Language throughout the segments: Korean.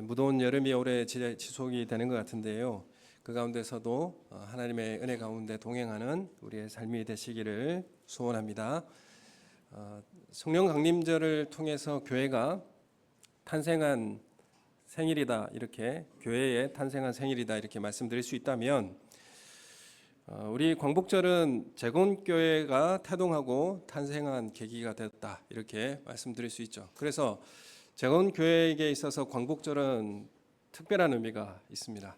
무더운 여름이 올해 지속이 되는 것 같은데요. 그 가운데서도 하나님의 은혜 가운데 동행하는 우리의 삶이 되시기를 소원합니다. 성령 강림절을 통해서 교회가 탄생한 생일이다, 이렇게 교회의 탄생한 생일이다 이렇게 말씀드릴 수 있다면, 우리 광복절은 재건교회가 태동하고 탄생한 계기가 되었다 이렇게 말씀드릴 수 있죠. 그래서 재건교회에게 있어서 광복절은 특별한 의미가 있습니다.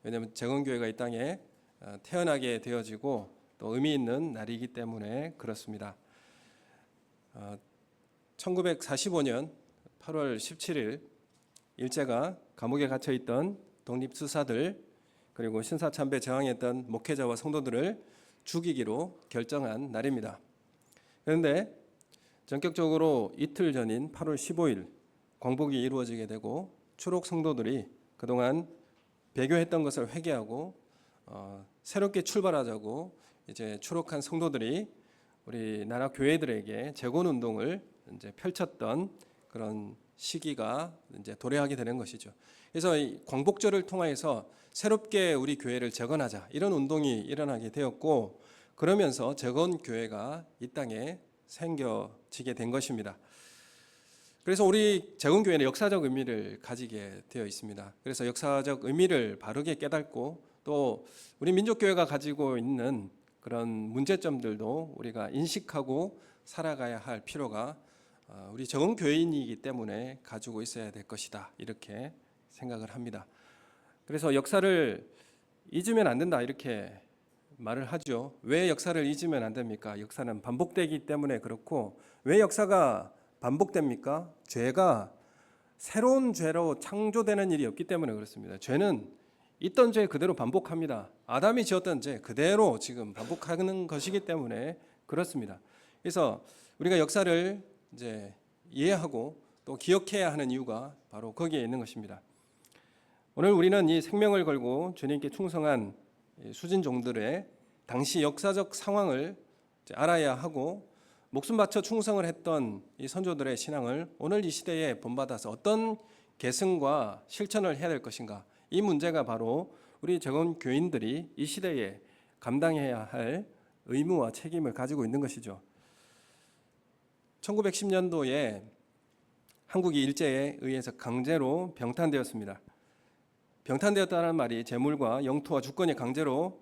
왜냐하면 재건교회가 이 땅에 태어나게 되어지고 또 의미 있는 날이기 때문에 그렇습니다. 1945년 8월 17일 일제가 감옥에 갇혀 있던 독립투사들 그리고 신사참배 저항했던 목회자와 성도들을 죽이기로 결정한 날입니다. 그런데 전격적으로 이틀 전인 8월 15일 광복이 이루어지게 되고 추록 성도들이 그동안 배교했던 것을 회개하고 새롭게 출발하자고 이제 추록한 성도들이 우리나라 교회들에게 재건 운동을 이제 펼쳤던 그런 시기가 이제 도래하게 되는 것이죠. 그래서 이 광복절을 통해서 새롭게 우리 교회를 재건하자 이런 운동이 일어나게 되었고, 그러면서 재건 교회가 이 땅에 생겨지게 된 것입니다. 그래서 우리 재건교회는 역사적 의미를 가지게 되어 있습니다. 그래서 역사적 의미를 바르게 깨닫고 또 우리 민족교회가 가지고 있는 그런 문제점들도 우리가 인식하고 살아가야 할 필요가 우리 재건교회인이기 때문에 가지고 있어야 될 것이다 이렇게 생각을 합니다. 그래서 역사를 잊으면 안 된다 이렇게 말을 하죠. 왜 역사를 잊으면 안 됩니까? 역사는 반복되기 때문에 그렇고, 왜 역사가 반복됩니까? 죄가 새로운 죄로 창조되는 일이 없기 때문에 그렇습니다. 죄는 있던 죄 그대로 반복합니다. 아담이 지었던 죄 그대로 지금 반복하는 것이기 때문에 그렇습니다. 그래서 우리가 역사를 이제 이해하고 또 기억해야 하는 이유가 바로 거기에 있는 것입니다. 오늘 우리는 이 생명을 걸고 주님께 충성한 수진종들의 당시 역사적 상황을 알아야 하고, 목숨 바쳐 충성을 했던 이 선조들의 신앙을 오늘 이 시대에 본받아서 어떤 계승과 실천을 해야 될 것인가, 이 문제가 바로 우리 재건교인들이 이 시대에 감당해야 할 의무와 책임을 가지고 있는 것이죠. 1910년도에 한국이 일제에 의해서 강제로 병탄되었습니다. 병탄되었다는 말이 재물과 영토와 주권이 강제로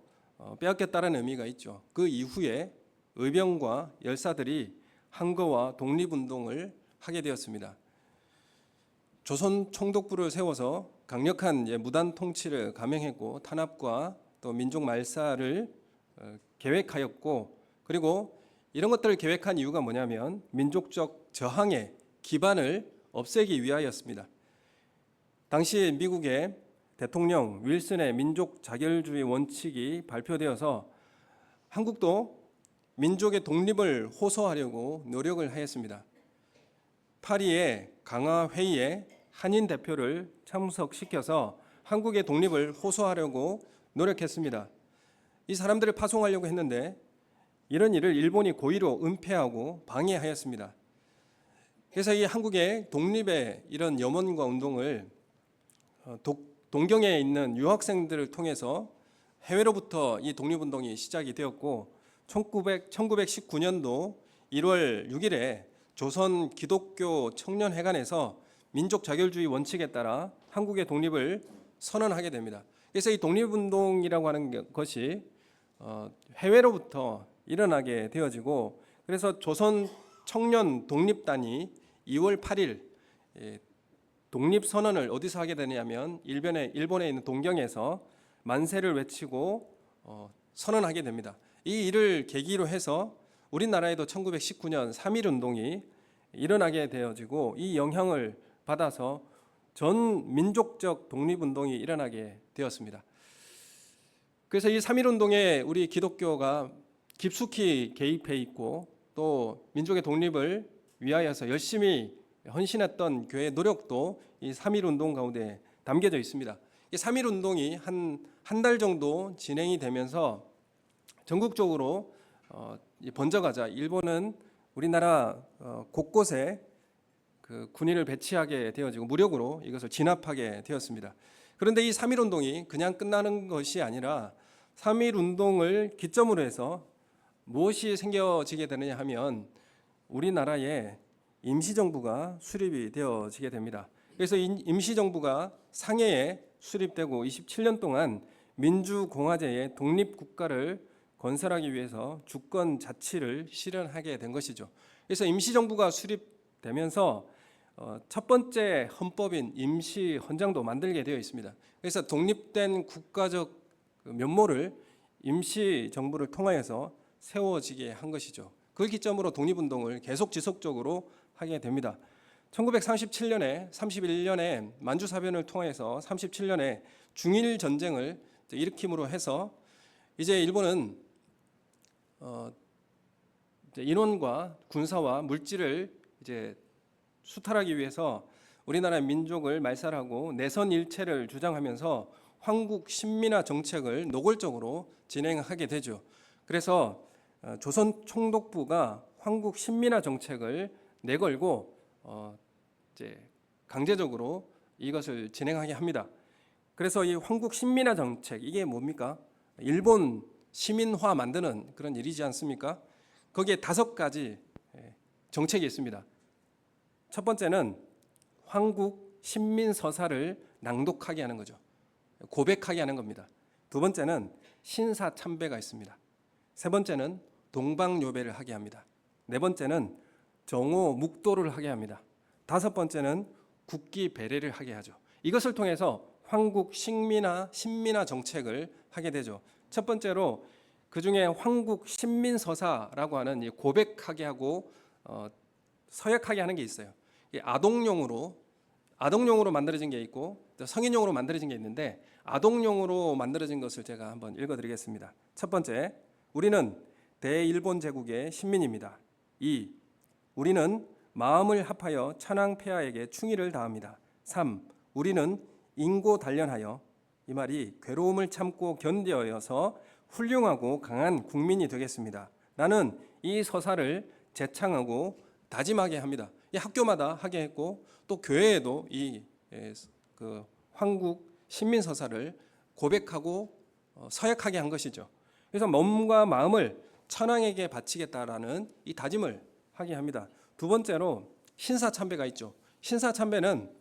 빼앗겼다는 의미가 있죠. 그 이후에 의병과 열사들이 항거와 독립운동을 하게 되었습니다. 조선 총독부를 세워서 강력한 무단 통치를 감행했고, 탄압과 또 민족 말살을 계획하였고, 그리고 이런 것들을 계획한 이유가 뭐냐면 민족적 저항의 기반을 없애기 위하였습니다. 당시 미국의 대통령 윌슨의 민족 자결주의 원칙이 발표되어서 한국도 민족의 독립을 호소하려고 노력을 하였습니다. 파리의 강화회의에 한인 대표를 참석시켜서 한국의 독립을 호소하려고 노력했습니다. 이 사람들을 파송하려고 했는데 이런 일을 일본이 고의로 은폐하고 방해하였습니다. 그래서 이 한국의 독립의 이런 염원과 운동을 동경에 있는 유학생들을 통해서 해외로부터 이 독립운동이 시작이 되었고, 1919년도 1월 6일에 조선 기독교 청년회관에서 민족 자결주의 원칙에 따라 한국의 독립을 선언하게 됩니다. 그래서 이 독립운동이라고 하는 것이 해외로부터 일어나게 되어지고, 그래서 조선 청년 독립단이 2월 8일 독립선언을 어디서 하게 되냐면 일본에 있는 동경에서 만세를 외치고 선언하게 됩니다. 이 일을 계기로 해서 우리나라에도 1919년 3.1운동이 일어나게 되어지고, 이 영향을 받아서 전 민족적 독립운동이 일어나게 되었습니다. 그래서 이 3.1운동에 우리 기독교가 깊숙이 개입해 있고, 또 민족의 독립을 위하여서 열심히 헌신했던 교회의 노력도 이 3.1운동 가운데 담겨져 있습니다. 이 3.1운동이 한 달 정도 진행이 되면서 전국적으로 번져가자 일본은 우리나라 곳곳에 그 군인을 배치하게 되어지고 무력으로 이것을 진압하게 되었습니다. 그런데 이 3.1 운동이 그냥 끝나는 것이 아니라 3.1 운동을 기점으로 해서 무엇이 생겨지게 되느냐 하면 우리나라에 임시정부가 수립이 되어지게 됩니다. 그래서 임시정부가 상해에 수립되고 27년 동안 민주공화제의 독립국가를 건설하기 위해서 주권 자치를 실현하게 된 것이죠. 그래서 임시정부가 수립되면서 첫 번째 헌법인 임시헌장도 만들게 되어 있습니다. 그래서 독립된 국가적 면모를 임시정부를 통하여서 세워지게 한 것이죠. 그 기점으로 독립운동을 계속 지속적으로 하게 됩니다. 1937년에 31년에 만주사변을 통해서 37년에 중일 전쟁을 일으킴으로 해서 이제 일본은 이제 인원과 군사와 물질을 이제 수탈하기 위해서 우리나라 민족을 말살하고 내선 일체를 주장하면서 황국 신민화 정책을 노골적으로 진행하게 되죠. 그래서 조선 총독부가 황국 신민화 정책을 내걸고 이제 강제적으로 이것을 진행하게 합니다. 그래서 이 황국 신민화 정책 이게 뭡니까? 일본 시민화 만드는 그런 일이지 않습니까? 거기에 5가지 정책이 있습니다. 첫 번째는 황국 신민서사를 낭독하게 하는 거죠. 고백하게 하는 겁니다. 두 번째는 신사참배가 있습니다. 세 번째는 동방요배를 하게 합니다. 네 번째는 정오묵도를 하게 합니다. 다섯 번째는 국기 배례를 하게 하죠. 이것을 통해서 황국 신민화 정책을 하게 되죠. 첫 번째로 그 중에 황국 신민서사라고 하는 이 고백하게 하고 서약하게 하는 게 있어요. 아동용으로 만들어진 게 있고 성인용으로 만들어진 게 있는데 아동용으로 만들어진 것을 제가 한번 읽어드리겠습니다. 첫 번째, 우리는 대일본 제국의 신민입니다. 2. 우리는 마음을 합하여 천황폐하에게 충의를 다합니다. 3. 우리는 인고단련하여 이 말이 괴로움을 참고 견뎌여서 훌륭하고 강한 국민이 되겠습니다. 나는 이 서사를 제창하고 다짐하게 합니다. 이 학교마다 하게 했고 또 교회에도 이 황국 신민서사를 고백하고 서약하게 한 것이죠. 그래서 몸과 마음을 천황에게 바치겠다라는 이 다짐을 하게 합니다. 두 번째로 신사참배가 있죠. 신사참배는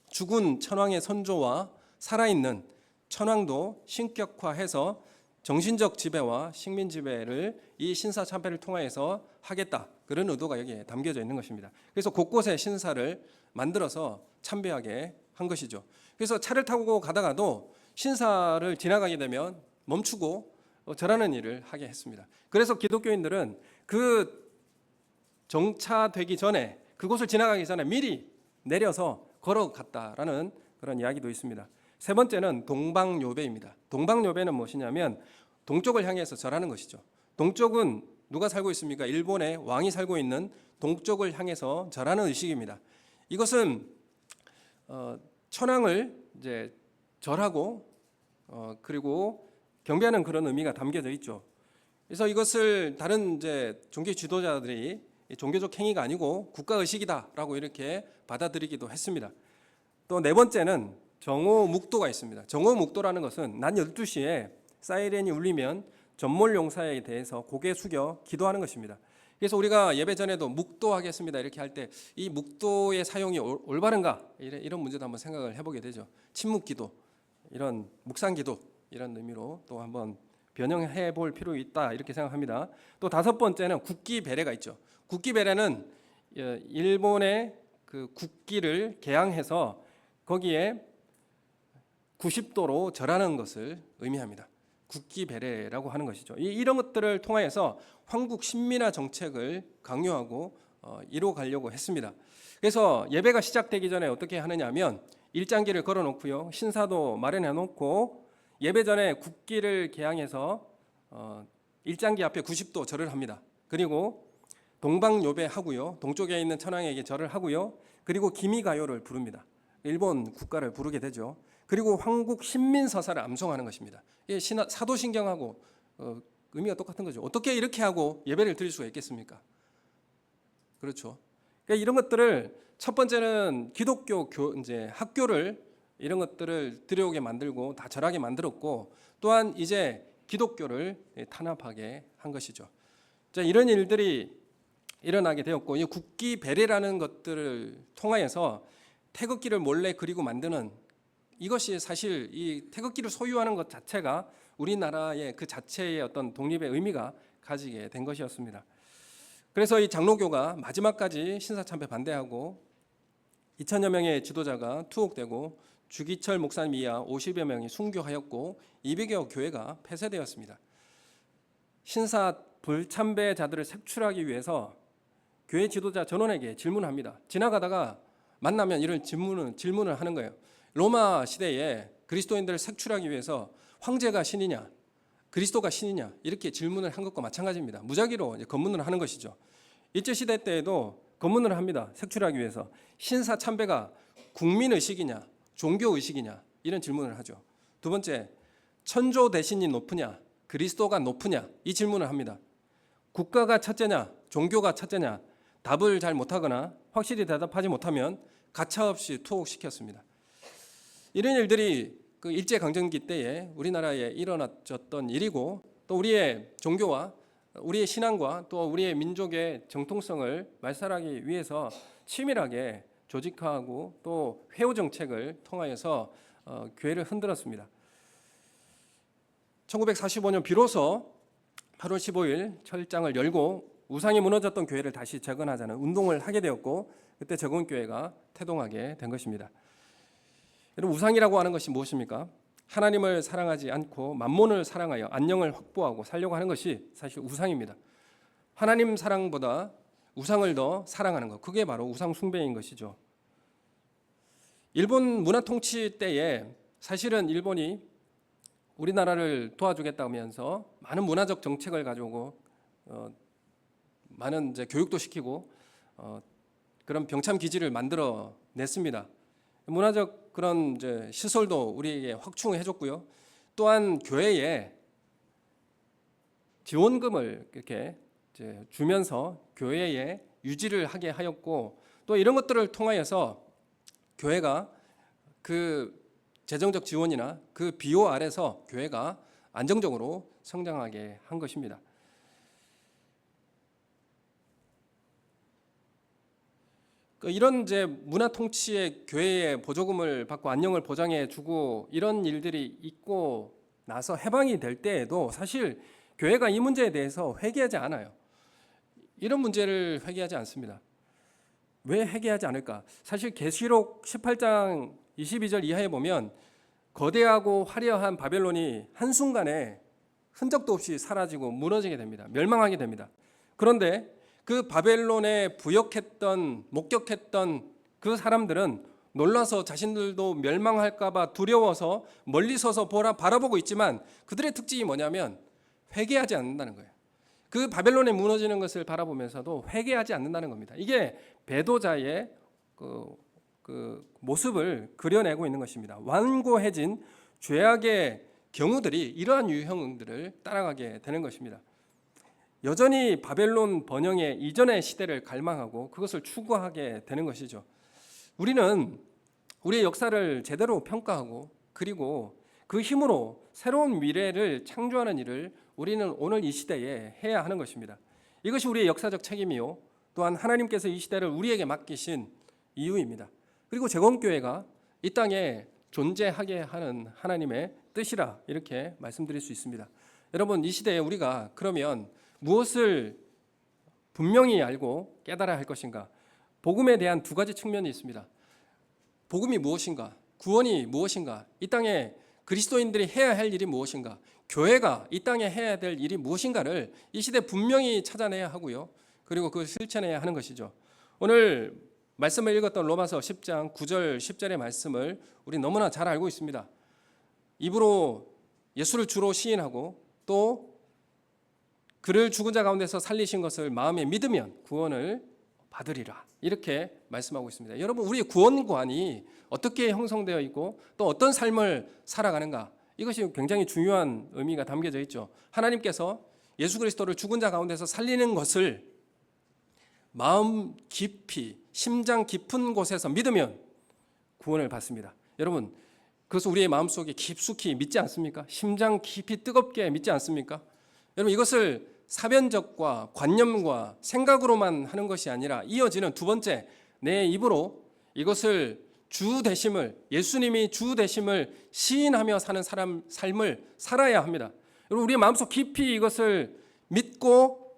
죽은 천황의 선조와 살아있는 천황도 신격화해서 정신적 지배와 식민 지배를 이 신사참배를 통해서 하겠다. 그런 의도가 여기에 담겨져 있는 것입니다. 그래서 곳곳에 신사를 만들어서 참배하게 한 것이죠. 그래서 차를 타고 가다가도 신사를 지나가게 되면 멈추고 절하는 일을 하게 했습니다. 그래서 기독교인들은 그 정차되기 전에 그곳을 지나가기 전에 미리 내려서 걸어갔다라는 그런 이야기도 있습니다. 세 번째는 동방요배입니다. 동방요배는 무엇이냐면 동쪽을 향해서 절하는 것이죠. 동쪽은 누가 살고 있습니까? 일본의 왕이 살고 있는 동쪽을 향해서 절하는 의식입니다. 이것은 천황을 이제 절하고 그리고 경배하는 그런 의미가 담겨져 있죠. 그래서 이것을 다른 이제 종교 지도자들이 종교적 행위가 아니고 국가 의식이다라고 이렇게 받아들이기도 했습니다. 또 네 번째는 정오묵도가 있습니다. 정오묵도라는 것은 낮 12시에 사이렌이 울리면 전몰용사에 대해서 고개 숙여 기도하는 것입니다. 그래서 우리가 예배 전에도 묵도하겠습니다 이렇게 할 때 이 묵도의 사용이 올바른가 이런 문제도 한번 생각을 해보게 되죠. 침묵기도, 이런 묵상기도 이런 의미로 또 한번 변형해 볼 필요 있다 이렇게 생각합니다. 또 다섯 번째는 국기 배례가 있죠. 국기 배례는 일본의 그 국기를 개양해서 거기에 90도로 절하는 것을 의미합니다. 국기 배례라고 하는 것이죠. 이런 것들을 통해서 황국 신민화 정책을 강요하고 이뤄가려고 했습니다. 그래서 예배가 시작되기 전에 어떻게 하느냐 하면 일장기를 걸어놓고요. 신사도 마련해놓고 예배 전에 국기를 개양해서 일장기 앞에 90도 절을 합니다. 그리고 동방요배하고요. 동쪽에 있는 천황에게 절을 하고요. 그리고 기미가요를 부릅니다. 일본 국가를 부르게 되죠. 그리고 황국 신민서사를 암송하는 것입니다. 이게 사도신경하고 의미가 똑같은 거죠. 어떻게 이렇게 하고 예배를 드릴 수가 있겠습니까? 그렇죠. 그러니까 이런 것들을 첫 번째는 기독교 이제 학교를 이런 것들을 들여오게 만들고 다 절하게 만들었고, 또한 이제 기독교를 탄압하게 한 것이죠. 자, 이런 일들이 일어나게 되었고, 이 국기 배례라는 것들을 통하여서 태극기를 몰래 그리고 만드는, 이것이 사실 이 태극기를 소유하는 것 자체가 우리나라의 그 자체의 어떤 독립의 의미가 가지게 된 것이었습니다. 그래서 이 장로교가 마지막까지 신사참배 반대하고 2000여 명의 지도자가 투옥되고 주기철 목사님 이하 50여 명이 순교하였고 200여 교회가 폐쇄되었습니다. 신사 불참배자들을 색출하기 위해서 교회 지도자 전원에게 질문합니다. 지나가다가 만나면 이런 질문을 하는 거예요. 로마 시대에 그리스도인들을 색출하기 위해서 황제가 신이냐, 그리스도가 신이냐, 이렇게 질문을 한 것과 마찬가지입니다. 무작위로 검문을 하는 것이죠. 일제시대 때에도 검문을 합니다. 색출하기 위해서. 신사 참배가 국민의식이냐, 종교의식이냐, 이런 질문을 하죠. 두 번째, 천조 대신이 높으냐, 그리스도가 높으냐, 이 질문을 합니다. 국가가 첫째냐, 종교가 첫째냐, 답을 잘 못하거나 확실히 대답하지 못하면 가차없이 투옥시켰습니다. 이런 일들이 그 일제강점기 때에 우리나라에 일어났던 일이고, 또 우리의 종교와 우리의 신앙과 또 우리의 민족의 정통성을 말살하기 위해서 치밀하게 조직화하고 또 회오 정책을 통하여서 교회를 흔들었습니다. 1945년 비로소 8월 15일 철장을 열고 우상이 무너졌던 교회를 다시 재건하자는 운동을 하게 되었고, 그때 재건교회가 태동하게 된 것입니다. 여러분, 우상이라고 하는 것이 무엇입니까? 하나님을 사랑하지 않고 만몬을 사랑하여 안녕을 확보하고 살려고 하는 것이 사실 우상입니다. 하나님 사랑보다 우상을 더 사랑하는 것, 그게 바로 우상 숭배인 것이죠. 일본 문화 통치 때에 사실은 일본이 우리나라를 도와주겠다면서 많은 문화적 정책을 가지고 많은 이제 교육도 시키고 그런 병참 기지를 만들어 냈습니다. 문화적 그런 이제 시설도 우리에게 확충해 줬고요. 또한 교회에 지원금을 이렇게 이제 주면서 교회에 유지를 하게 하였고, 또 이런 것들을 통하여서 교회가 그 재정적 지원이나 그 비호 아래서 교회가 안정적으로 성장하게 한 것입니다. 이런 이제 문화 통치의 교회의 보조금을 받고 안녕을 보장해 주고 이런 일들이 있고 나서 해방이 될 때에도 사실 교회가 이 문제에 대해서 회개하지 않아요. 이런 문제를 회개하지 않습니다. 왜 회개하지 않을까? 사실 계시록 18장 22절 이하에 보면 거대하고 화려한 바벨론이 한순간에 흔적도 없이 사라지고 무너지게 됩니다. 멸망하게 됩니다. 그런데 그 바벨론에 부역했던, 목격했던 그 사람들은 놀라서 자신들도 멸망할까 봐 두려워서 멀리 서서 바라보고 있지만, 그들의 특징이 뭐냐면 회개하지 않는다는 거예요. 그 바벨론에 무너지는 것을 바라보면서도 회개하지 않는다는 겁니다. 이게 배도자의 그 모습을 그려내고 있는 것입니다. 완고해진 죄악의 경우들이 이러한 유형들을 따라가게 되는 것입니다. 여전히 바벨론 번영의 이전의 시대를 갈망하고 그것을 추구하게 되는 것이죠. 우리는 우리의 역사를 제대로 평가하고 그리고 그 힘으로 새로운 미래를 창조하는 일을 우리는 오늘 이 시대에 해야 하는 것입니다. 이것이 우리의 역사적 책임이요, 또한 하나님께서 이 시대를 우리에게 맡기신 이유입니다. 그리고 재건교회가 이 땅에 존재하게 하는 하나님의 뜻이라 이렇게 말씀드릴 수 있습니다. 여러분, 이 시대에 우리가 그러면 무엇을 분명히 알고 깨달아야 할 것인가? 복음에 대한 두 가지 측면이 있습니다. 복음이 무엇인가? 구원이 무엇인가? 이 땅에 그리스도인들이 해야 할 일이 무엇인가? 교회가 이 땅에 해야 될 일이 무엇인가를 이 시대에 분명히 찾아내야 하고요. 그리고 그걸 실천해야 하는 것이죠. 오늘 말씀을 읽었던 로마서 10장 9절 10절의 말씀을 우리 너무나 잘 알고 있습니다. 입으로 예수를 주로 시인하고 또 그를 죽은 자 가운데서 살리신 것을 마음에 믿으면 구원을 받으리라, 이렇게 말씀하고 있습니다. 여러분, 우리의 구원관이 어떻게 형성되어 있고 또 어떤 삶을 살아가는가, 이것이 굉장히 중요한 의미가 담겨져 있죠. 하나님께서 예수 그리스도를 죽은 자 가운데서 살리는 것을 마음 깊이, 심장 깊은 곳에서 믿으면 구원을 받습니다. 여러분, 그것을 우리의 마음속에 깊숙이 믿지 않습니까? 심장 깊이 뜨겁게 믿지 않습니까? 여러분, 이것을 사변적과 관념과 생각으로만 하는 것이 아니라 이어지는 두 번째, 내 입으로 이것을 주 되심을, 예수님이 주 되심을 시인하며 사는 삶을 살아야 합니다. 여러분, 우리의 마음속 깊이 이것을 믿고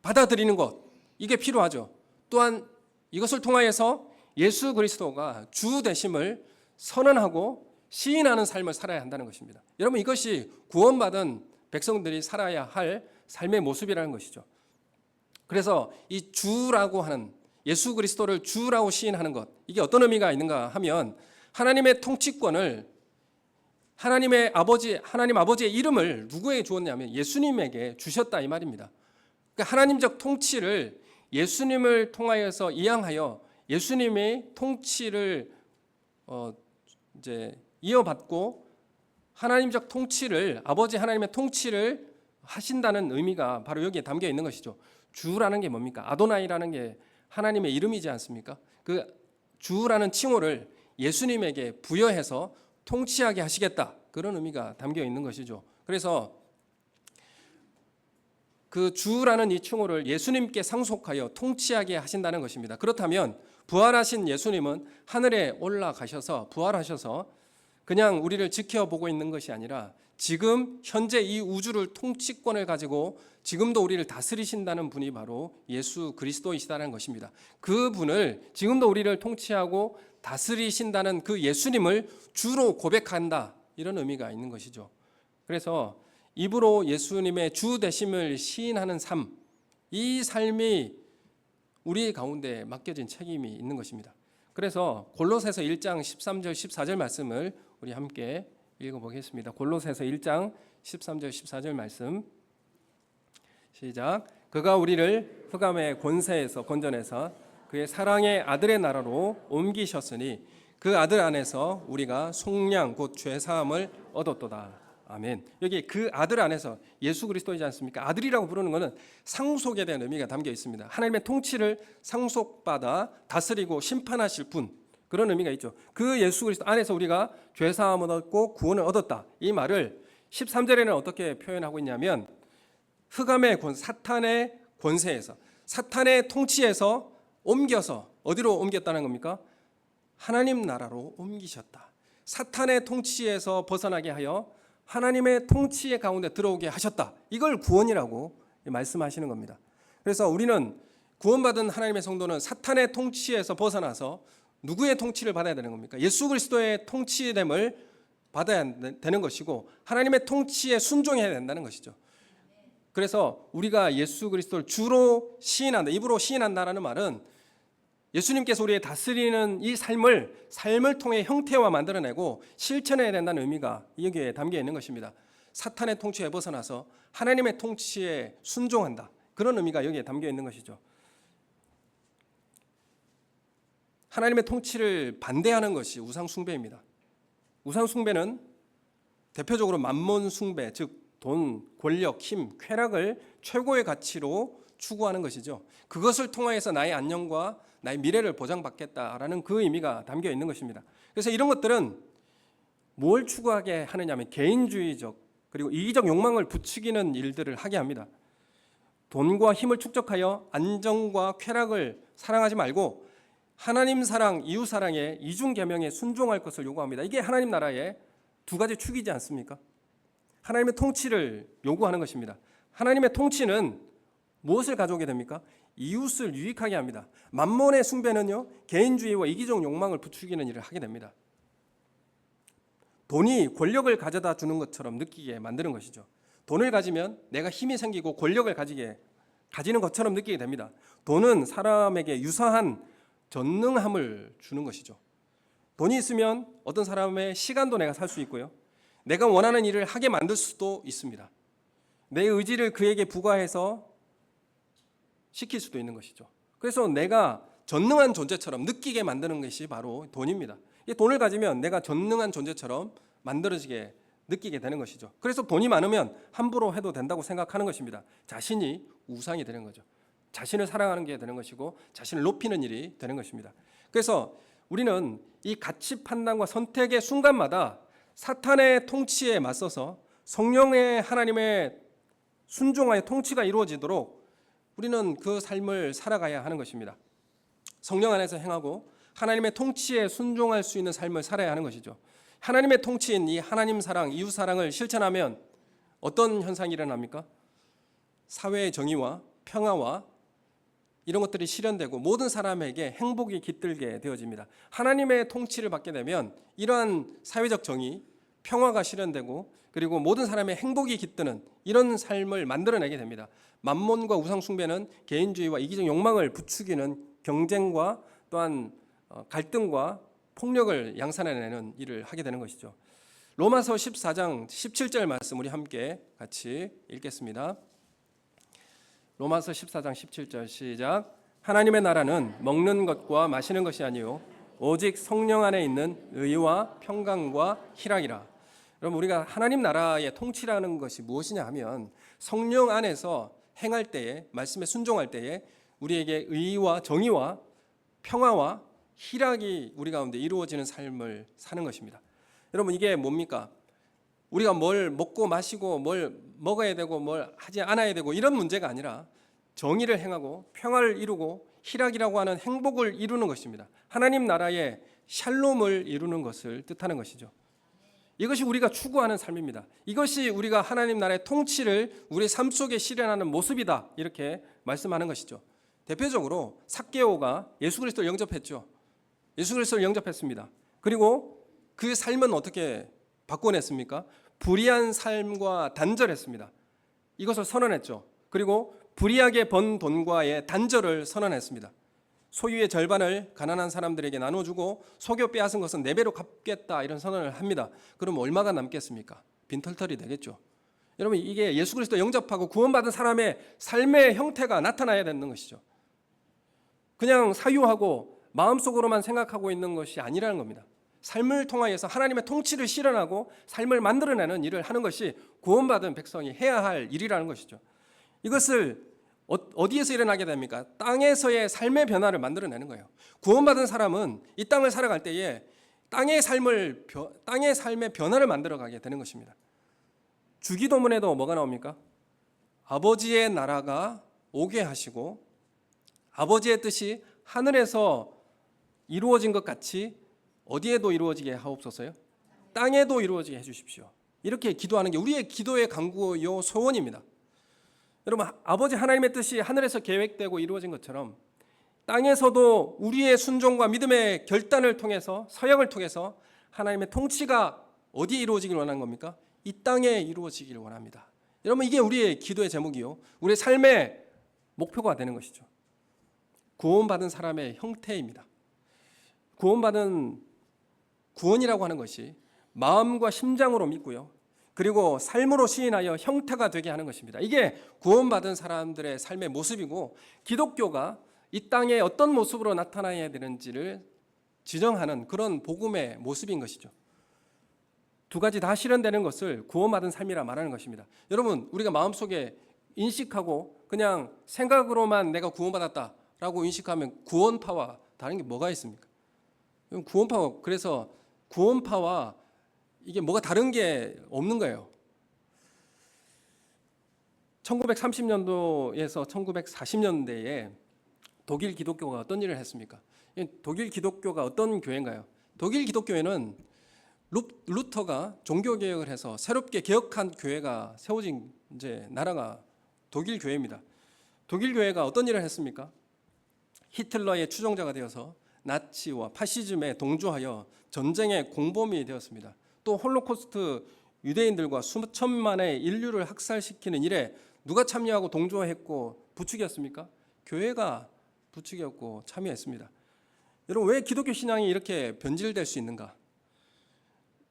받아들이는 것, 이게 필요하죠. 또한 이것을 통하여서 예수 그리스도가 주 되심을 선언하고 시인하는 삶을 살아야 한다는 것입니다. 여러분, 이것이 구원받은 백성들이 살아야 할 삶의 모습이라는 것이죠. 그래서 이 주라고 하는, 예수 그리스도를 주라고 시인하는 것, 이게 어떤 의미가 있는가 하면 하나님의 통치권을, 하나님 아버지의 이름을 누구에게 주었냐면 예수님에게 주셨다, 이 말입니다. 그러니까 하나님적 통치를 예수님을 통하여서 이양하여 예수님의 통치를 이제 이어받고 하나님적 통치를, 아버지 하나님의 통치를 하신다는 의미가 바로 여기에 담겨 있는 것이죠. 주라는 게 뭡니까? 아도나이라는 게 하나님의 이름이지 않습니까? 그 주라는 칭호를 예수님에게 부여해서 통치하게 하시겠다, 그런 의미가 담겨 있는 것이죠. 그래서 그 주라는 이 칭호를 예수님께 상속하여 통치하게 하신다는 것입니다. 그렇다면 부활하신 예수님은 하늘에 올라가셔서, 부활하셔서 그냥 우리를 지켜보고 있는 것이 아니라 지금 현재 이 우주를 통치권을 가지고 지금도 우리를 다스리신다는 분이 바로 예수 그리스도이시다는 것입니다. 그 분을, 지금도 우리를 통치하고 다스리신다는 그 예수님을 주로 고백한다, 이런 의미가 있는 것이죠. 그래서 입으로 예수님의 주 되심을 시인하는 삶, 이 삶이 우리 가운데 맡겨진 책임이 있는 것입니다. 그래서 골로새서 1장 13절 14절 말씀을 우리 함께 읽어보겠습니다. 골로새서 1장 13절 14절 말씀, 시작. 그가 우리를 흑암의 권세에서 건져내서 그의 사랑의 아들의 나라로 옮기셨으니 그 아들 안에서 우리가 속량 곧 죄사함을 얻었도다. 아멘. 여기 그 아들 안에서, 예수 그리스도이지 않습니까? 아들이라고 부르는 것은 상속에 대한 의미가 담겨 있습니다. 하나님의 통치를 상속받아 다스리고 심판하실 분, 그런 의미가 있죠. 그 예수 그리스도 안에서 우리가 죄사함을 얻고 구원을 얻었다, 이 말을 13절에는 어떻게 표현하고 있냐면 흑암의 사탄의 권세에서, 사탄의 통치에서 옮겨서 어디로 옮겼다는 겁니까? 하나님 나라로 옮기셨다. 사탄의 통치에서 벗어나게 하여 하나님의 통치의 가운데 들어오게 하셨다. 이걸 구원이라고 말씀하시는 겁니다. 그래서 우리는, 구원받은 하나님의 성도는 사탄의 통치에서 벗어나서 누구의 통치를 받아야 되는 겁니까? 예수 그리스도의 통치됨을 받아야 되는 것이고 하나님의 통치에 순종해야 된다는 것이죠. 그래서 우리가 예수 그리스도를 주로 시인한다, 입으로 시인한다라는 말은 예수님께서 우리의 다스리는 이 삶을 통해 형태화 만들어내고 실천해야 된다는 의미가 여기에 담겨 있는 것입니다. 사탄의 통치에 벗어나서 하나님의 통치에 순종한다, 그런 의미가 여기에 담겨 있는 것이죠. 하나님의 통치를 반대하는 것이 우상 숭배입니다. 우상 숭배는 대표적으로 만몬 숭배, 즉 돈, 권력, 힘, 쾌락을 최고의 가치로 추구하는 것이죠. 그것을 통하여서 나의 안녕과 나의 미래를 보장받겠다라는 그 의미가 담겨 있는 것입니다. 그래서 이런 것들은 뭘 추구하게 하느냐면 개인주의적 그리고 이기적 욕망을 부추기는 일들을 하게 합니다. 돈과 힘을 축적하여 안정과 쾌락을 사랑하지 말고 하나님 사랑, 이웃 사랑의 이중 계명에 순종할 것을 요구합니다. 이게 하나님 나라의 두 가지 축이지 않습니까? 하나님의 통치를 요구하는 것입니다. 하나님의 통치는 무엇을 가져오게 됩니까? 이웃을 유익하게 합니다. 만몬의 숭배는요, 개인주의와 이기적 욕망을 부추기는 일을 하게 됩니다. 돈이 권력을 가져다 주는 것처럼 느끼게 만드는 것이죠. 돈을 가지면 내가 힘이 생기고 권력을 가지는 것처럼 느끼게 됩니다. 돈은 사람에게 유사한 전능함을 주는 것이죠. 돈이 있으면 어떤 사람의 시간도 내가 살 수 있고요, 내가 원하는 일을 하게 만들 수도 있습니다. 내 의지를 그에게 부과해서 시킬 수도 있는 것이죠. 그래서 내가 전능한 존재처럼 느끼게 만드는 것이 바로 돈입니다. 이 돈을 가지면 내가 전능한 존재처럼 만들어지게 느끼게 되는 것이죠. 그래서 돈이 많으면 함부로 해도 된다고 생각하는 것입니다. 자신이 우상이 되는 거죠. 자신을 사랑하는 게 되는 것이고 자신을 높이는 일이 되는 것입니다. 그래서 우리는 이 가치 판단과 선택의 순간마다 사탄의 통치에 맞서서 성령의 하나님의 순종하여 통치가 이루어지도록 우리는 그 삶을 살아가야 하는 것입니다. 성령 안에서 행하고 하나님의 통치에 순종할 수 있는 삶을 살아야 하는 것이죠. 하나님의 통치인 이 하나님 사랑, 이웃 사랑을 실천하면 어떤 현상이 일어납니까? 사회의 정의와 평화와 이런 것들이 실현되고 모든 사람에게 행복이 깃들게 되어집니다. 하나님의 통치를 받게 되면 이러한 사회적 정의, 평화가 실현되고 그리고 모든 사람의 행복이 깃드는 이런 삶을 만들어내게 됩니다. 만몬과 우상 숭배는 개인주의와 이기적 욕망을 부추기는 경쟁과 또한 갈등과 폭력을 양산해내는 일을 하게 되는 것이죠. 로마서 14장 17절 말씀 우리 함께 같이 읽겠습니다. 로마서 14장 17절 시작. 하나님의 나라는 먹는 것과 마시는 것이 아니요 오직 성령 안에 있는 의와 평강과 희락이라. 여러분, 우리가 하나님 나라의 통치라는 것이 무엇이냐 하면 성령 안에서 행할 때에, 말씀에 순종할 때에 우리에게 의와 정의와 평화와 희락이 우리 가운데 이루어지는 삶을 사는 것입니다. 여러분, 이게 뭡니까? 우리가 뭘 먹고 마시고 뭘 먹어야 되고 뭘 하지 않아야 되고 이런 문제가 아니라 정의를 행하고 평화를 이루고 희락이라고 하는 행복을 이루는 것입니다. 하나님 나라의 샬롬을 이루는 것을 뜻하는 것이죠. 이것이 우리가 추구하는 삶입니다. 이것이 우리가 하나님 나라의 통치를 우리 삶 속에 실현하는 모습이다, 이렇게 말씀하는 것이죠. 대표적으로 삭개오가 예수 그리스도를 영접했죠. 예수 그리스도를 영접했습니다. 그리고 그 삶은 어떻게 바꿔냈습니까? 불의한 삶과 단절했습니다. 이것을 선언했죠. 그리고 불의하게 번 돈과의 단절을 선언했습니다. 소유의 절반을 가난한 사람들에게 나눠주고 속여 빼앗은 것은 4배로 갚겠다, 이런 선언을 합니다. 그럼 얼마가 남겠습니까? 빈털털이 되겠죠. 여러분, 이게 예수 그리스도 영접하고 구원받은 사람의 삶의 형태가 나타나야 되는 것이죠. 그냥 사유하고 마음속으로만 생각하고 있는 것이 아니라는 겁니다. 삶을 통하여서 하나님의 통치를 실현하고 삶을 만들어내는 일을 하는 것이 구원받은 백성이 해야 할 일이라는 것이죠. 이것을 어디에서 일어나게 됩니까? 땅에서의 삶의 변화를 만들어내는 거예요. 구원받은 사람은 이 땅을 살아갈 때에 땅의 삶의 변화를 만들어가게 되는 것입니다. 주기도문에도 뭐가 나옵니까? 아버지의 나라가 오게 하시고 아버지의 뜻이 하늘에서 이루어진 것 같이 어디에도 이루어지게 하옵소서요? 땅에도 이루어지게 해주십시오. 이렇게 기도하는 게 우리의 기도의 간구요 소원입니다. 여러분, 아버지 하나님의 뜻이 하늘에서 계획되고 이루어진 것처럼 땅에서도 우리의 순종과 믿음의 결단을 통해서, 서약을 통해서 하나님의 통치가 어디에 이루어지길 원하는 겁니까? 이 땅에 이루어지길 원합니다. 여러분, 이게 우리의 기도의 제목이요, 우리의 삶의 목표가 되는 것이죠. 구원받은 사람의 형태입니다. 구원이라고 하는 것이 마음과 심장으로 믿고요, 그리고 삶으로 시인하여 형태가 되게 하는 것입니다. 이게 구원받은 사람들의 삶의 모습이고, 기독교가 이 땅에 어떤 모습으로 나타나야 되는지를 지정하는 그런 복음의 모습인 것이죠. 두 가지 다 실현되는 것을 구원받은 삶이라 말하는 것입니다. 여러분, 우리가 마음속에 인식하고 그냥 생각으로만 내가 구원받았다라고 인식하면 구원파와 다른 게 뭐가 있습니까? 그래서 구원파와 이게 뭐가 다른 게 없는 거예요. 1930년도에서 1940년대에 독일 기독교가 어떤 일을 했습니까? 독일 기독교가 어떤 교회인가요? 독일 기독교회는 루터가 종교개혁을 해서 새롭게 개혁한 교회가 세워진 나라가 독일 교회입니다. 독일 교회가 어떤 일을 했습니까? 히틀러의 추종자가 되어서 나치와 파시즘에 동조하여 전쟁의 공범이 되었습니다. 또 홀로코스트 유대인들과 수천만의 인류를 학살시키는 일에 누가 참여하고 동조했고 부추겼습니까? 교회가 부추겼고 참여했습니다. 여러분, 왜 기독교 신앙이 이렇게 변질될 수 있는가?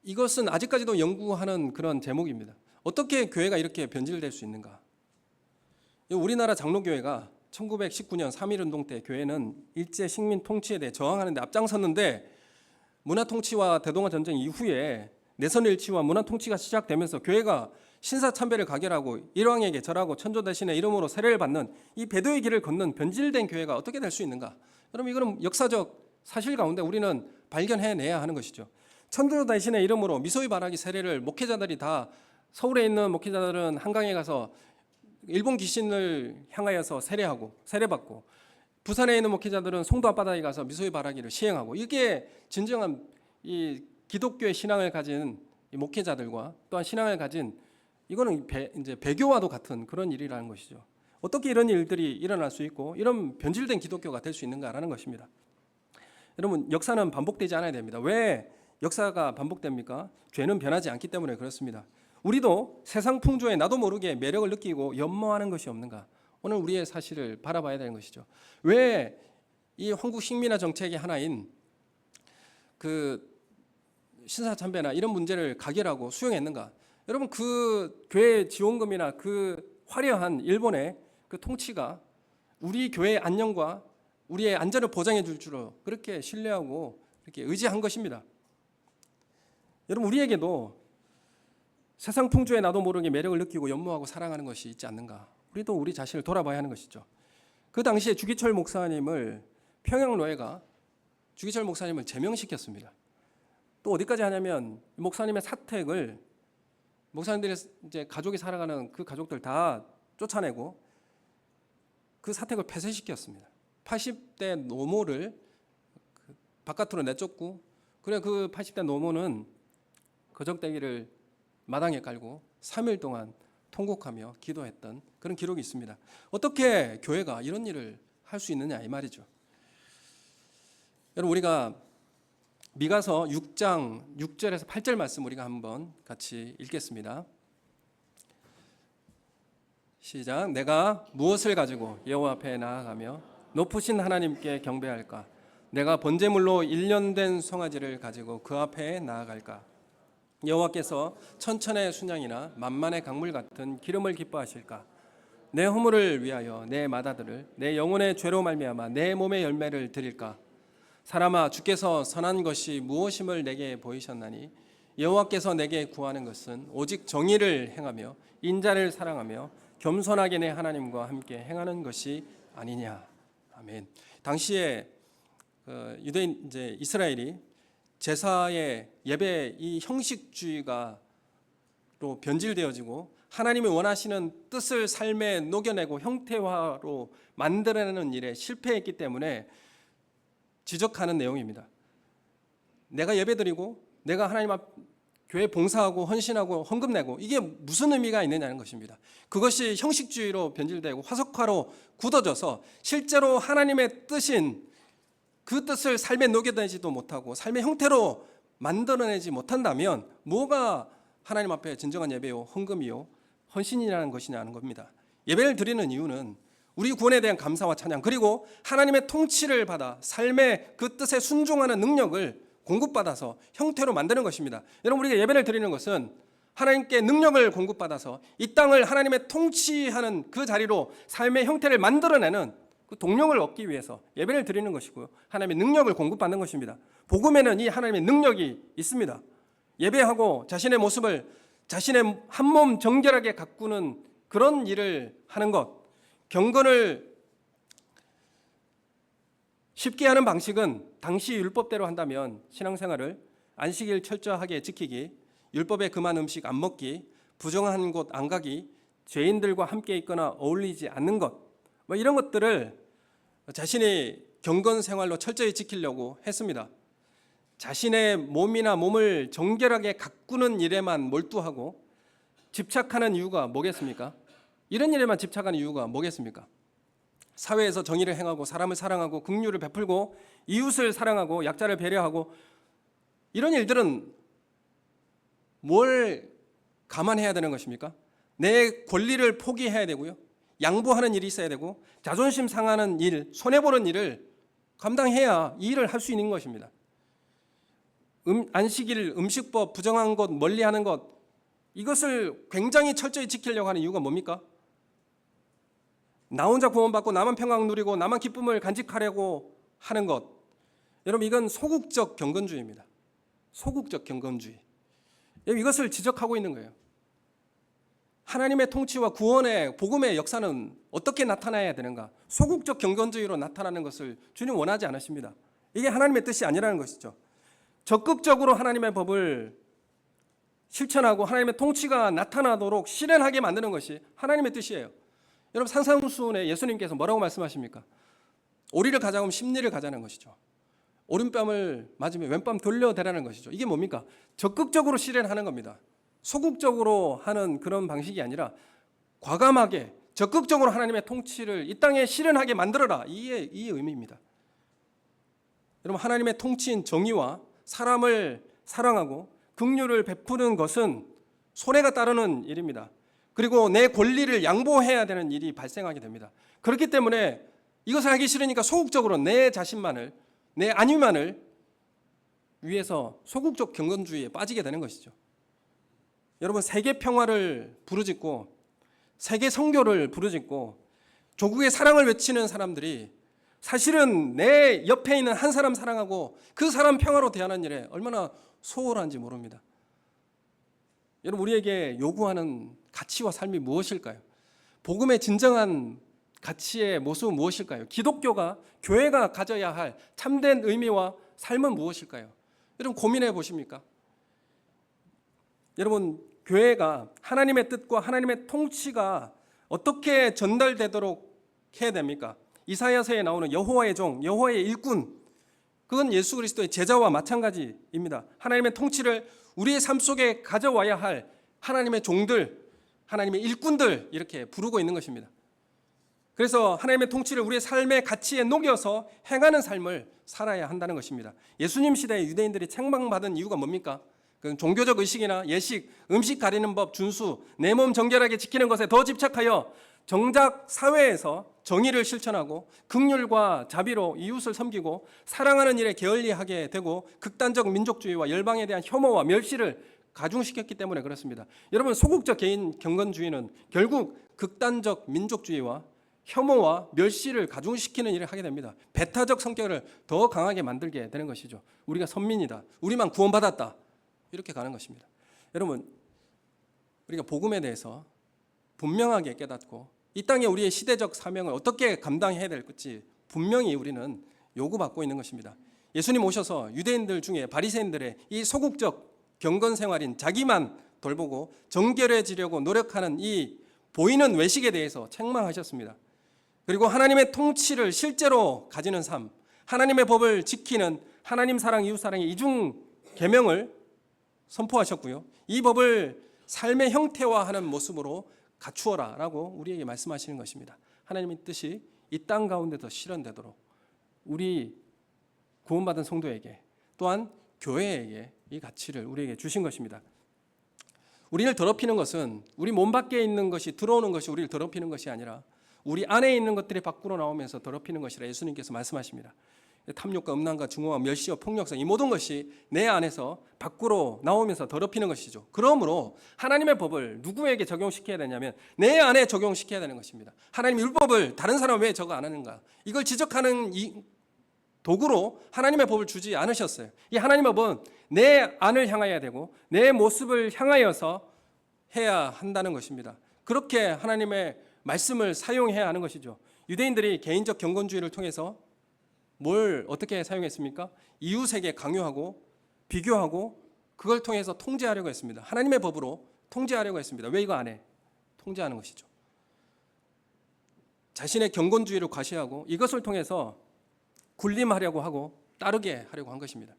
이것은 아직까지도 연구하는 그런 제목입니다. 어떻게 교회가 이렇게 변질될 수 있는가? 우리나라 장로교회가 1919년 3.1운동 때 교회는 일제 식민 통치에 대해 저항하는 데 앞장섰는데, 문화 통치와 대동아 전쟁 이후에 내선 일치와 문화 통치가 시작되면서 교회가 신사참배를 가결하고 일왕에게 절하고 천조 대신의 이름으로 세례를 받는 이 배도의 길을 걷는 변질된 교회가 어떻게 될 수 있는가? 여러분, 이거는 역사적 사실 가운데 우리는 발견해내야 하는 것이죠. 천조 대신의 이름으로 미소의 바라기 세례를 목회자들이 다, 서울에 있는 목회자들은 한강에 가서 일본 귀신을 향하여서 세례하고 세례받고, 부산에 있는 목회자들은 송도 앞바다에 가서 미소의 바라기를 시행하고, 이게 진정한 이 기독교의 신앙을 가진 이 목회자들과 또한 신앙을 가진, 이거는 이제 배교와도 같은 그런 일이라는 것이죠. 어떻게 이런 일들이 일어날 수 있고 이런 변질된 기독교가 될 수 있는가라는 것입니다. 여러분, 역사는 반복되지 않아야 됩니다. 왜 역사가 반복됩니까? 죄는 변하지 않기 때문에 그렇습니다. 우리도 세상 풍조에 나도 모르게 매력을 느끼고 연모하는 것이 없는가? 오늘 우리의 사실을 바라봐야 되는 것이죠. 왜 이 한국 식민화 정책의 하나인 그 신사참배나 이런 문제를 가결하고 수용했는가? 여러분, 그 교회 지원금이나 그 화려한 일본의 그 통치가 우리 교회의 안녕과 우리의 안전을 보장해 줄 줄로 그렇게 신뢰하고 이렇게 의지한 것입니다. 여러분, 우리에게도 세상 풍조에 나도 모르게 매력을 느끼고 연모하고 사랑하는 것이 있지 않는가? 우리도 우리 자신을 돌아봐야 하는 것이죠. 그 당시에 주기철 목사님을 평양노예가 주기철 목사님을 제명시켰습니다. 또 어디까지 하냐면 목사님의 사택을, 목사님들이 이제 가족이 살아가는 그 가족들 다 쫓아내고 그 사택을 폐쇄시켰습니다. 80대 노모를 바깥으로 내쫓고, 그래 그 80대 노모는 거적대기를 마당에 깔고 3일 동안 통곡하며 기도했던 그런 기록이 있습니다. 어떻게 교회가 이런 일을 할 수 있느냐 이 말이죠. 여러분, 우리가 미가서 6장 6절에서 8절 말씀 우리가 한번 같이 읽겠습니다. 시작. 내가 무엇을 가지고 여호와 앞에 나아가며 높으신 하나님께 경배할까? 내가 번제물로 1년 된 송아지를 가지고 그 앞에 나아갈까? 여호와께서 천천의 순양이나 만만의 강물 같은 기름을 기뻐하실까? 내 허물을 위하여 내 맏아들을, 내 영혼의 죄로 말미암아 내 몸의 열매를 드릴까? 사람아, 주께서 선한 것이 무엇임을 내게 보이셨나니 여호와께서 내게 구하는 것은 오직 정의를 행하며 인자를 사랑하며 겸손하게 내 하나님과 함께 행하는 것이 아니냐. 아멘. 당시에 유대인 이제 이스라엘이 제사의 예배 이 형식주의가로 변질되어지고 하나님이 원하시는 뜻을 삶에 녹여내고 형태화로 만들어내는 일에 실패했기 때문에 지적하는 내용입니다. 내가 예배드리고 내가 하나님 앞 교회 봉사하고 헌신하고 헌금 내고 이게 무슨 의미가 있느냐는 것입니다. 그것이 형식주의로 변질되고 화석화로 굳어져서 실제로 하나님의 뜻인 그 뜻을 삶에 녹여내지도 못하고 삶의 형태로 만들어내지 못한다면 뭐가 하나님 앞에 진정한 예배요, 헌금이요, 헌신이라는 것이냐는 겁니다. 예배를 드리는 이유는 우리 구원에 대한 감사와 찬양, 그리고 하나님의 통치를 받아 삶의 그 뜻에 순종하는 능력을 공급받아서 형태로 만드는 것입니다. 여러분, 우리가 예배를 드리는 것은 하나님께 능력을 공급받아서 이 땅을 하나님의 통치하는 그 자리로 삶의 형태를 만들어내는 그 동력을 얻기 위해서 예배를 드리는 것이고요, 하나님의 능력을 공급받는 것입니다. 복음에는 이 하나님의 능력이 있습니다. 예배하고 자신의 모습을 자신의 한 몸 정결하게 가꾸는 그런 일을 하는 것, 경건을 쉽게 하는 방식은 당시 율법대로 한다면 신앙생활을 안식일 철저하게 지키기, 율법에 금한 음식 안 먹기, 부정한 곳 안 가기, 죄인들과 함께 있거나 어울리지 않는 것, 뭐 이런 것들을 자신이 경건 생활로 철저히 지키려고 했습니다. 자신의 몸이나 몸을 정결하게 가꾸는 일에만 몰두하고 집착하는 이유가 뭐겠습니까? 이런 일에만 집착하는 이유가 뭐겠습니까? 사회에서 정의를 행하고 사람을 사랑하고 긍휼을 베풀고 이웃을 사랑하고 약자를 배려하고 이런 일들은 뭘 감안해야 되는 것입니까? 내 권리를 포기해야 되고요, 양보하는 일이 있어야 되고 자존심 상하는 일, 손해보는 일을 감당해야 이 일을 할 수 있는 것입니다. 안식일, 음식법, 부정한 것, 멀리하는 것, 이것을 굉장히 철저히 지키려고 하는 이유가 뭡니까? 나 혼자 구원받고 나만 평강 누리고 나만 기쁨을 간직하려고 하는 것. 여러분, 이건 소극적 경건주의입니다. 소극적 경건주의. 이것을 지적하고 있는 거예요. 하나님의 통치와 구원의 복음의 역사는 어떻게 나타나야 되는가? 소극적 경건주의로 나타나는 것을 주님 원하지 않으십니다. 이게 하나님의 뜻이 아니라는 것이죠. 적극적으로 하나님의 법을 실천하고 하나님의 통치가 나타나도록 실현하게 만드는 것이 하나님의 뜻이에요. 여러분, 산상수훈에 예수님께서 뭐라고 말씀하십니까? 오리를 가자고 하면 십리를 가자는 것이죠. 오른뺨을 맞으면 왼뺨 돌려대라는 것이죠. 이게 뭡니까? 적극적으로 실현하는 겁니다. 소극적으로 하는 그런 방식이 아니라 과감하게 적극적으로 하나님의 통치를 이 땅에 실현하게 만들어라. 이 의미입니다. 여러분, 하나님의 통치인 정의와 사람을 사랑하고 긍휼을 베푸는 것은 손해가 따르는 일입니다. 그리고 내 권리를 양보해야 되는 일이 발생하게 됩니다. 그렇기 때문에 이것을 하기 싫으니까 소극적으로 내 자신만을, 내 안위만을 위해서 소극적 경건주의에 빠지게 되는 것이죠. 여러분, 세계 평화를 부르짖고 세계 선교를 부르짖고 조국의 사랑을 외치는 사람들이 사실은 내 옆에 있는 한 사람 사랑하고 그 사람 평화로 대하는 일에 얼마나 소홀한지 모릅니다. 여러분, 우리에게 요구하는 가치와 삶이 무엇일까요? 복음의 진정한 가치의 모습은 무엇일까요? 기독교가, 교회가 가져야 할 참된 의미와 삶은 무엇일까요? 여러분, 고민해 보십니까? 여러분, 교회가 하나님의 뜻과 하나님의 통치가 어떻게 전달되도록 해야 됩니까? 이사야서에 나오는 여호와의 종, 여호와의 일꾼, 그건 예수 그리스도의 제자와 마찬가지입니다. 하나님의 통치를 우리의 삶 속에 가져와야 할 하나님의 종들, 하나님의 일꾼들, 이렇게 부르고 있는 것입니다. 그래서 하나님의 통치를 우리의 삶의 가치에 녹여서 행하는 삶을 살아야 한다는 것입니다. 예수님 시대에 유대인들이 책망받은 이유가 뭡니까? 그 종교적 의식이나 예식, 음식 가리는 법, 준수, 내 몸 정결하게 지키는 것에 더 집착하여 정작 사회에서 정의를 실천하고 긍휼과 자비로 이웃을 섬기고 사랑하는 일에 게을리하게 되고 극단적 민족주의와 열방에 대한 혐오와 멸시를 가중시켰기 때문에 그렇습니다. 여러분, 소극적 개인 경건주의는 결국 극단적 민족주의와 혐오와 멸시를 가중시키는 일을 하게 됩니다. 배타적 성격을 더 강하게 만들게 되는 것이죠. 우리가 선민이다, 우리만 구원받았다, 이렇게 가는 것입니다. 여러분, 우리가 복음에 대해서 분명하게 깨닫고 이 땅에 우리의 시대적 사명을 어떻게 감당해야 될지 분명히 우리는 요구받고 있는 것입니다. 예수님 오셔서 유대인들 중에 바리새인들의 이 소극적 경건 생활인 자기만 돌보고 정결해지려고 노력하는 이 보이는 외식에 대해서 책망하셨습니다. 그리고 하나님의 통치를 실제로 가지는 삶, 하나님의 법을 지키는 하나님 사랑, 이웃 사랑의 이중 계명을 선포하셨고요. 이 법을 삶의 형태화하는 모습으로 갖추어라 라고 우리에게 말씀하시는 것입니다. 하나님의 뜻이 이 땅 가운데서 실현되도록 우리 구원받은 성도에게, 또한 교회에게 이 가치를 우리에게 주신 것입니다. 우리를 더럽히는 것은 우리 몸 밖에 있는 것이, 들어오는 것이 우리를 더럽히는 것이 아니라 우리 안에 있는 것들이 밖으로 나오면서 더럽히는 것이라 예수님께서 말씀하십니다. 탐욕과 음란과 증오와 멸시와 폭력성, 이 모든 것이 내 안에서 밖으로 나오면서 더럽히는 것이죠. 그러므로 하나님의 법을 누구에게 적용시켜야 되냐면 내 안에 적용시켜야 되는 것입니다. 하나님 율법을 다른 사람은 왜 저거 안 하는가, 이걸 지적하는 이 도구로 하나님의 법을 주지 않으셨어요. 이 하나님의 법은 내 안을 향해야 되고 내 모습을 향하여서 해야 한다는 것입니다. 그렇게 하나님의 말씀을 사용해야 하는 것이죠. 유대인들이 개인적 경건주의를 통해서 뭘 어떻게 사용했습니까? 이웃에게 강요하고 비교하고 그걸 통해서 통제하려고 했습니다. 하나님의 법으로 통제하려고 했습니다. 왜 이거 안 해? 통제하는 것이죠. 자신의 경건주의를 과시하고 이것을 통해서 군림하려고 하고 따르게 하려고 한 것입니다.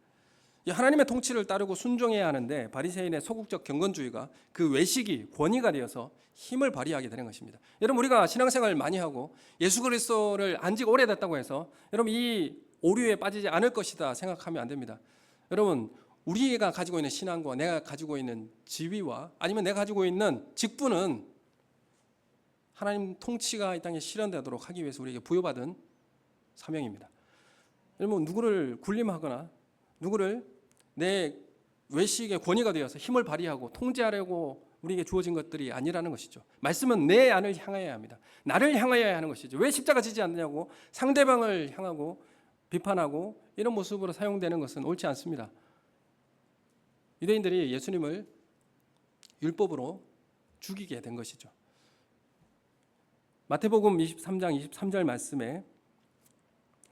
하나님의 통치를 따르고 순종해야 하는데 바리새인의 소극적 경건주의가 그 외식이 권위가 되어서 힘을 발휘하게 되는 것입니다. 여러분, 우리가 신앙생활을 많이 하고 예수 그리스도를 안 지가 오래됐다고 해서 여러분 이 오류에 빠지지 않을 것이다 생각하면 안 됩니다. 여러분, 우리가 가지고 있는 신앙과 내가 가지고 있는 지위와 아니면 내가 가지고 있는 직분은 하나님 통치가 이 땅에 실현되도록 하기 위해서 우리에게 부여받은 사명입니다. 여러분, 누구를 군림하거나 누구를 내 외식의 권위가 되어서 힘을 발휘하고 통제하려고 우리에게 주어진 것들이 아니라는 것이죠. 말씀은 내 안을 향해야 합니다. 나를 향하여야 하는 것이죠. 왜 십자가 지지 않느냐고 상대방을 향하고 비판하고 이런 모습으로 사용되는 것은 옳지 않습니다. 유대인들이 예수님을 율법으로 죽이게 된 것이죠. 마태복음 23장 23절 말씀에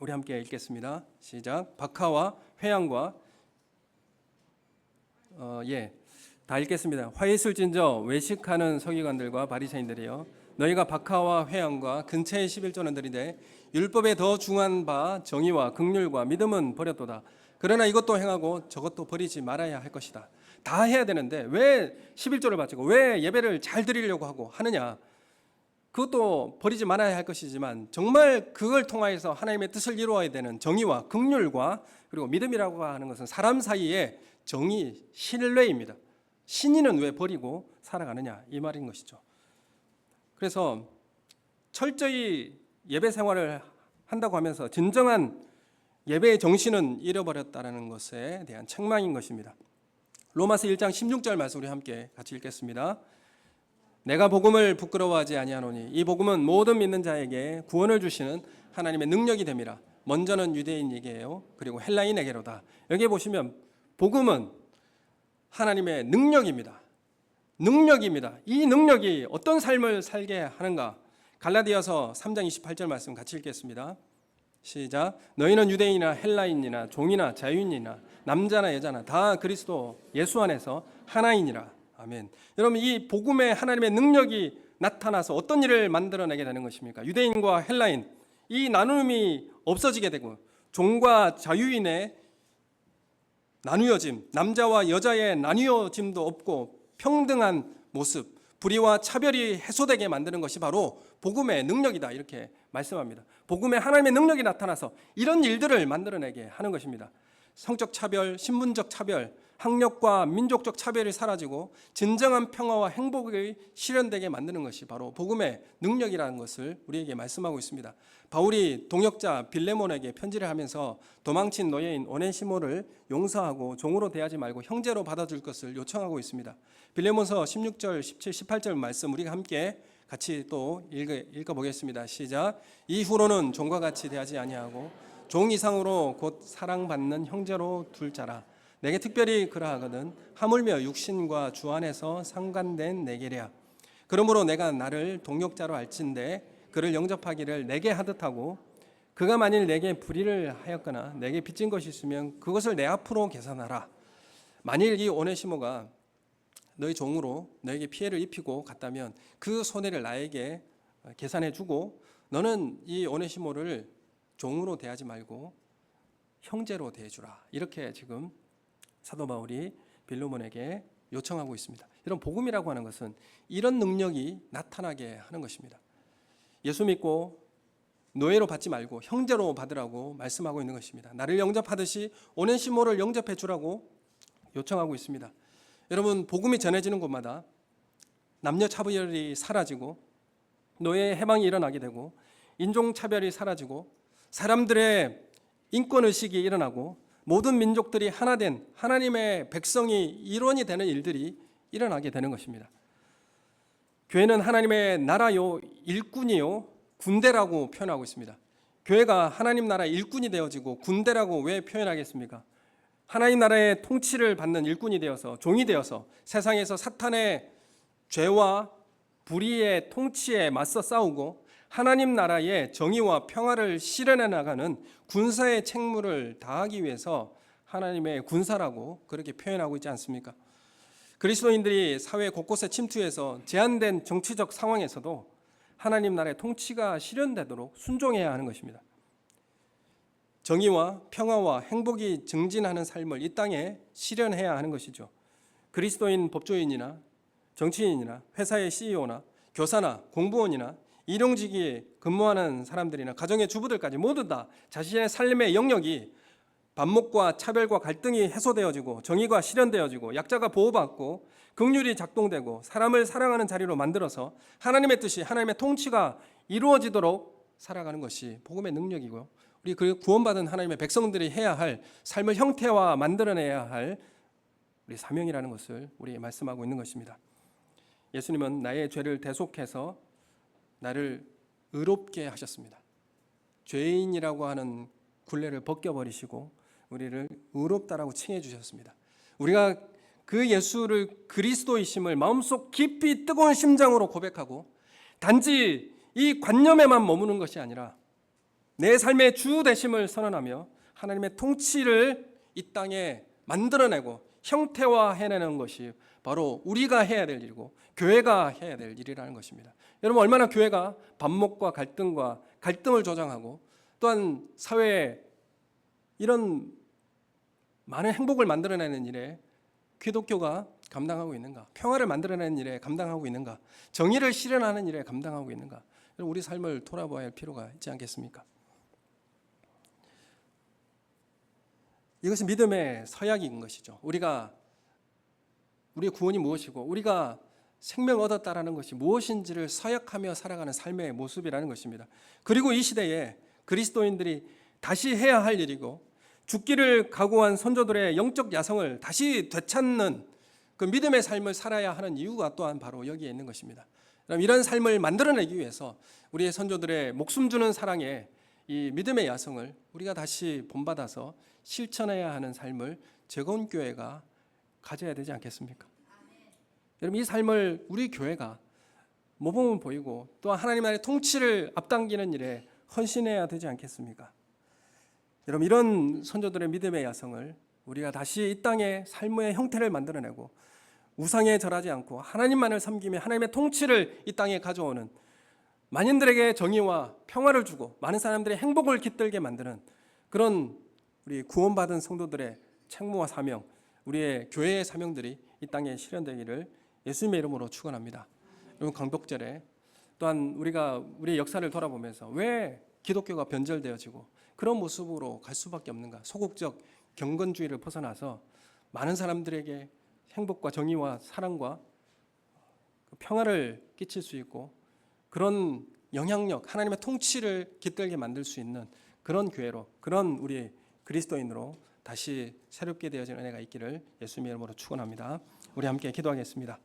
우리 함께 읽겠습니다. 시작. 박하와 회양과 다 읽겠습니다. 화 있을진저 외식하는 서기관들과 바리새인들이여, 너희가 박하와 회양과 근처의 11조는 드리되 율법에 더 중한 바 정의와 긍휼과 믿음은 버렸도다. 그러나 이것도 행하고 저것도 버리지 말아야 할 것이다. 다 해야 되는데 왜 11조를 바치고 왜 예배를 잘 드리려고 하고 하느냐? 그것도 버리지 말아야 할 것이지만 정말 그걸 통하여서 하나님의 뜻을 이루어야 되는 정의와 긍휼과 그리고 믿음이라고 하는 것은 사람 사이의 정의, 신뢰입니다. 신인은 왜 버리고 살아가느냐, 이 말인 것이죠. 그래서 철저히 예배 생활을 한다고 하면서 진정한 예배의 정신은 잃어버렸다는 것에 대한 책망인 것입니다. 로마서 1장 16절 말씀 우리 함께 같이 읽겠습니다. 내가 복음을 부끄러워하지 아니하노니 이 복음은 모든 믿는 자에게 구원을 주시는 하나님의 능력이 됨이라. 먼저는 유대인에게요 그리고 헬라인에게로다. 여기 보시면 복음은 하나님의 능력입니다. 능력입니다. 이 능력이 어떤 삶을 살게 하는가? 갈라디아서 3장 28절 말씀 같이 읽겠습니다. 시작. 너희는 유대인이나 헬라인이나 종이나 자유인이나 남자나 여자나 다 그리스도 예수 안에서 하나이니라. 아멘. 여러분, 이 복음의 하나님의 능력이 나타나서 어떤 일을 만들어내게 되는 것입니까? 유대인과 헬라인, 이 나눔이 없어지게 되고 종과 자유인의 나누어짐, 남자와 여자의 나누어짐도 없고 평등한 모습, 불의와 차별이 해소되게 만드는 것이 바로 복음의 능력이다, 이렇게 말씀합니다. 복음의 하나님의 능력이 나타나서 이런 일들을 만들어내게 하는 것입니다. 성적 차별, 신분적 차별, 학력과 민족적 차별이 사라지고 진정한 평화와 행복이 실현되게 만드는 것이 바로 복음의 능력이라는 것을 우리에게 말씀하고 있습니다. 바울이 동역자 빌레몬에게 편지를 하면서 도망친 노예인 오네시모를 용서하고 종으로 대하지 말고 형제로 받아줄 것을 요청하고 있습니다. 빌레몬서 16절, 17, 18절 말씀 우리가 함께 같이 또 읽어보겠습니다. 시작. 이후로는 종과 같이 대하지 아니하고 종 이상으로 곧 사랑받는 형제로 둘 자라. 내게 특별히 그러하거든 하물며 육신과 주 안에서 상관된 내게랴. 그러므로 내가 나를 동역자로 알진대 그를 영접하기를 내게 하듯 하고 그가 만일 내게 불의를 하였거나 내게 빚진 것이 있으면 그것을 내 앞으로 계산하라. 만일 이 오네시모가 너희 종으로 너에게 피해를 입히고 갔다면 그 손해를 나에게 계산해 주고 너는 이 오네시모를 종으로 대하지 말고 형제로 대해주라. 이렇게 지금 사도 바울이 빌레몬에게 요청하고 있습니다. 이런 복음이라고 하는 것은 이런 능력이 나타나게 하는 것입니다. 예수 믿고 노예로 받지 말고 형제로 받으라고 말씀하고 있는 것입니다. 나를 영접하듯이 오네시모를 영접해 주라고 요청하고 있습니다. 여러분, 복음이 전해지는 곳마다 남녀 차별이 사라지고 노예의 해방이 일어나게 되고 인종차별이 사라지고 사람들의 인권의식이 일어나고 모든 민족들이 하나된 하나님의 백성이 일원이 되는 일들이 일어나게 되는 것입니다. 교회는 하나님의 나라요, 일꾼이요, 군대라고 표현하고 있습니다. 교회가 하나님 나라의 일꾼이 되어지고 군대라고 왜 표현하겠습니까? 하나님 나라의 통치를 받는 일꾼이 되어서 종이 되어서 세상에서 사탄의 죄와 불의의 통치에 맞서 싸우고 하나님 나라의 정의와 평화를 실현해 나가는 군사의 책무를 다하기 위해서 하나님의 군사라고 그렇게 표현하고 있지 않습니까? 그리스도인들이 사회 곳곳에 침투해서 제한된 정치적 상황에서도 하나님 나라의 통치가 실현되도록 순종해야 하는 것입니다. 정의와 평화와 행복이 증진하는 삶을 이 땅에 실현해야 하는 것이죠. 그리스도인 법조인이나 정치인이나 회사의 CEO나 교사나 공무원이나 일용직에 근무하는 사람들이나 가정의 주부들까지 모두 다 자신의 삶의 영역이 반목과 차별과 갈등이 해소되어지고 정의가 실현되어지고 약자가 보호받고 긍휼이 작동되고 사람을 사랑하는 자리로 만들어서 하나님의 뜻이 하나님의 통치가 이루어지도록 살아가는 것이 복음의 능력이고요. 우리 그 구원받은 하나님의 백성들이 해야 할 삶을 형태화 만들어내야 할 우리 사명이라는 것을 우리에게 말씀하고 있는 것입니다. 예수님은 나의 죄를 대속해서 나를 의롭게 하셨습니다. 죄인이라고 하는 굴레를 벗겨버리시고 우리를 의롭다라고 칭해 주셨습니다. 우리가 그 예수를 그리스도이심을 마음속 깊이 뜨거운 심장으로 고백하고 단지 이 관념에만 머무는 것이 아니라 내 삶의 주 되심을 선언하며 하나님의 통치를 이 땅에 만들어내고 형태화해내는 것이 바로 우리가 해야 될 일이고 교회가 해야 될 일이라는 것입니다. 여러분, 얼마나 교회가 반목과 갈등을 조장하고 또한 사회에 이런 많은 행복을 만들어내는 일에 기독교가 감당하고 있는가? 평화를 만들어내는 일에 감당하고 있는가? 정의를 실현하는 일에 감당하고 있는가? 우리 삶을 돌아봐야 할 필요가 있지 않겠습니까? 이것이 믿음의 서약인 것이죠. 우리의 구원이 무엇이고 우리가 생명 얻었다라는 것이 무엇인지를 서약하며 살아가는 삶의 모습이라는 것입니다. 그리고 이 시대에 그리스도인들이 다시 해야 할 일이고 죽기를 각오한 선조들의 영적 야성을 다시 되찾는 그 믿음의 삶을 살아야 하는 이유가 또한 바로 여기에 있는 것입니다. 이런 삶을 만들어내기 위해서 우리의 선조들의 목숨 주는 사랑에 이 믿음의 야성을 우리가 다시 본받아서 실천해야 하는 삶을 재건교회가 가져야 되지 않겠습니까? 여러분, 이 삶을 우리 교회가 모범을 보이고 또 하나님 나라의 통치를 앞당기는 일에 헌신해야 되지 않겠습니까? 여러분, 이런 선조들의 믿음의 야성을 우리가 다시 이 땅에 삶의 형태를 만들어내고 우상에 절하지 않고 하나님만을 섬기며 하나님의 통치를 이 땅에 가져오는, 만인들에게 정의와 평화를 주고 많은 사람들의 행복을 깃들게 만드는 그런 우리 구원받은 성도들의 책무와 사명, 우리의 교회의 사명들이 이 땅에 실현되기를 예수님의 이름으로 축원합니다. 여러분, 광복절에 또한 우리가 우리의 역사를 돌아보면서 왜 기독교가 변절되어지고 그런 모습으로 갈 수밖에 없는가? 소극적 경건주의를 벗어나서 많은 사람들에게 행복과 정의와 사랑과 평화를 끼칠 수 있고 그런 영향력, 하나님의 통치를 깃들게 만들 수 있는 그런 교회로, 그런 우리 그리스도인으로 다시 새롭게 되어진 은혜가 있기를 예수님의 이름으로 축원합니다. 우리 함께 기도하겠습니다.